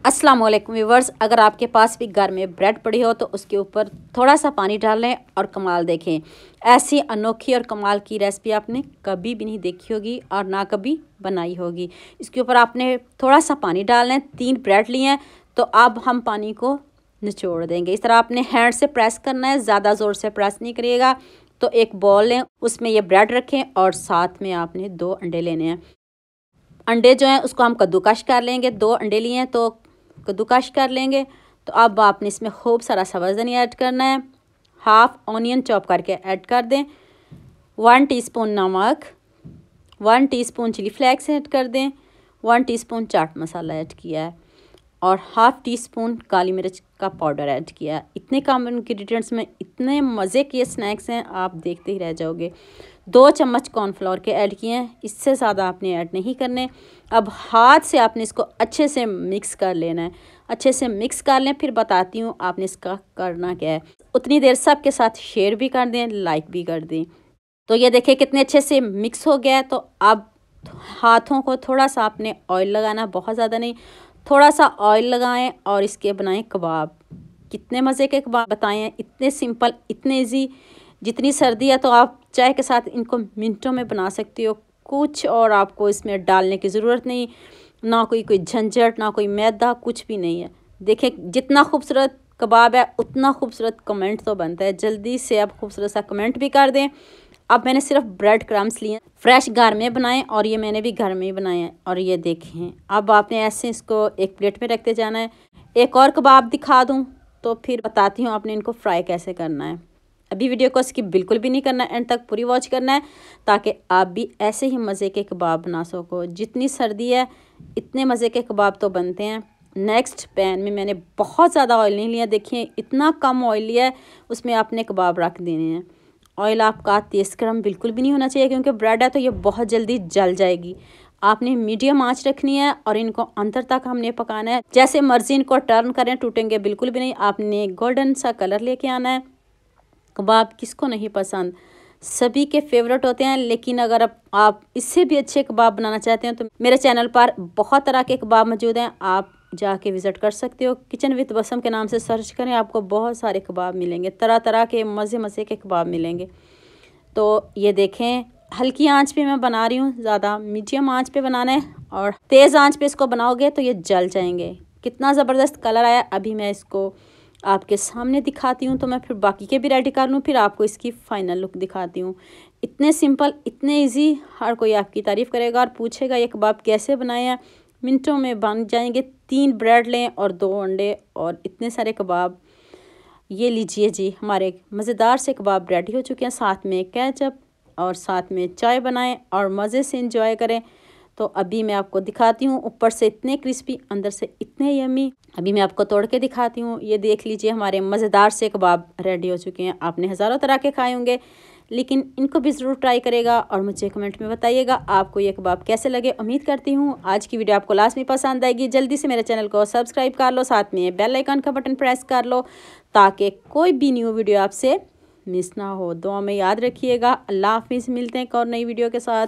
अस्सलाम वालेकुम व्यूवर्स, अगर आपके पास भी घर में ब्रेड पड़ी हो तो उसके ऊपर थोड़ा सा पानी डाल लें और कमाल देखें। ऐसी अनोखी और कमाल की रेसिपी आपने कभी भी नहीं देखी होगी और ना कभी बनाई होगी। इसके ऊपर आपने थोड़ा सा पानी डाल लें, 3 ब्रेड लिए हैं तो अब हम पानी को निचोड़ देंगे। इस तरह आपने हैंड से प्रेस करना है, ज़्यादा ज़ोर से प्रेस नहीं करिएगा। तो एक बॉल लें, उसमें ये ब्रेड रखें और साथ में आपने 2 अंडे लेने हैं। अंडे जो हैं उसको हम कद्दूकश कर लेंगे। 2 अंडे लिए हैं तो कद्दूकश कर लेंगे। तो अब आपने इसमें खूब सारा सब्ज़ धनिया ऐड करना है। हाफ़ ऑनियन चॉप करके ऐड कर दें। 1 टीस्पून नमक, 1 टीस्पून चिली फ्लेक्स ऐड कर दें। 1 टीस्पून चाट मसाला ऐड किया है और हाफ़ टीस्पून काली मिर्च का पाउडर ऐड किया है। इतने कम इंग्रेडिएंट्स में इतने मज़े के स्नैक्स हैं, आप देखते ही रह जाओगे। 2 चम्मच कॉर्नफ्लोर के ऐड किए हैं, इससे ज़्यादा आपने ऐड नहीं करने। अब हाथ से आपने इसको अच्छे से मिक्स कर लेना है। अच्छे से मिक्स कर लें, फिर बताती हूँ आपने इसका करना क्या है। उतनी देर सब के साथ शेयर भी कर दें, लाइक भी कर दें। तो ये देखिए कितने अच्छे से मिक्स हो गया है। तो अब हाथों को थोड़ा सा आपने ऑयल लगाना, बहुत ज़्यादा नहीं, थोड़ा सा ऑयल लगाएं और इसके बनाएं कबाब। कितने मज़े के कबाब बताएं हैं, इतने सिंपल, इतने इजी। जितनी सर्दी है तो आप चाय के साथ इनको मिनटों में बना सकते हो। कुछ और आपको इसमें डालने की ज़रूरत नहीं, ना कोई झंझट, ना कोई मैदा, कुछ भी नहीं है। देखें जितना खूबसूरत कबाब है उतना खूबसूरत कमेंट तो बनता है। जल्दी से आप खूबसूरत सा कमेंट भी कर दें। अब मैंने सिर्फ ब्रेड क्रम्स लिए, फ्रेश घर में बनाए और ये मैंने भी घर में ही बनाए हैं। और ये देखें, अब आपने ऐसे इसको एक प्लेट में रखते जाना है। एक और कबाब दिखा दूं तो फिर बताती हूँ आपने इनको फ्राई कैसे करना है। अभी वीडियो को स्किप बिल्कुल भी नहीं करना, एंड तक पूरी वॉच करना है ताकि आप भी ऐसे ही मज़े के कबाब बना सको। जितनी सर्दी है इतने मज़े के कबाब तो बनते हैं। नेक्स्ट पैन में मैंने बहुत ज़्यादा ऑयल नहीं लिया, देखिए इतना कम ऑयल लिया है, उसमें आपने कबाब रख देने हैं। ऑयल आपका तेज़ गर्म बिल्कुल भी नहीं होना चाहिए क्योंकि ब्रेड है तो ये बहुत जल्दी जल जाएगी। आपने मीडियम आंच रखनी है और इनको अंदर तक हमने पकाना है। जैसे मर्जी इनको टर्न करें, टूटेंगे बिल्कुल भी नहीं। आपने गोल्डन सा कलर लेके आना है। कबाब किसको नहीं पसंद, सभी के फेवरेट होते हैं। लेकिन अगर आप इससे भी अच्छे कबाब बनाना चाहते हैं तो मेरे चैनल पर बहुत तरह के कबाब मौजूद हैं, आप जाके विज़िट कर सकते हो। किचन विद बसम के नाम से सर्च करें, आपको बहुत सारे कबाब मिलेंगे, तरह तरह के मज़े मज़े के कबाब मिलेंगे। तो ये देखें, हल्की आंच पे मैं बना रही हूँ, ज़्यादा मीडियम आंच पे बनाना है और तेज़ आंच पे इसको बनाओगे तो ये जल जाएंगे। कितना ज़बरदस्त कलर आया। अभी मैं इसको आपके सामने दिखाती हूँ, तो मैं फिर बाकी के भी रेडी कर लूँ, फिर आपको इसकी फ़ाइनल लुक दिखाती हूँ। इतने सिंपल, इतने इजी, हर कोई आपकी तारीफ़ करेगा और पूछेगा ये कबाब कैसे बनाए हैं। मिनटों में बन जाएंगे। 3 ब्रेड लें और 2 अंडे और इतने सारे कबाब। ये लीजिए जी, हमारे मज़ेदार से कबाब रेडी हो चुके हैं। साथ में केचप और साथ में चाय बनाएं और मज़े से इंजॉय करें। तो अभी मैं आपको दिखाती हूँ, ऊपर से इतने क्रिस्पी, अंदर से इतने यमी। अभी मैं आपको तोड़ के दिखाती हूँ। ये देख लीजिए, हमारे मज़ेदार से कबाब रेडी हो चुके हैं। आपने हज़ारों तरह के खाए होंगे, लेकिन इनको भी ज़रूर ट्राई करेगा और मुझे कमेंट में बताइएगा आपको ये कबाब कैसे लगे। उम्मीद करती हूँ आज की वीडियो आपको लास्ट में पसंद आएगी। जल्दी से मेरे चैनल को सब्सक्राइब कर लो, साथ में बेल आइकन का बटन प्रेस कर लो ताकि कोई भी न्यू वीडियो आपसे मिस ना हो। दुआ में याद रखिएगा। अल्लाह हाफिज़, मिलते हैं एक और नई वीडियो के साथ।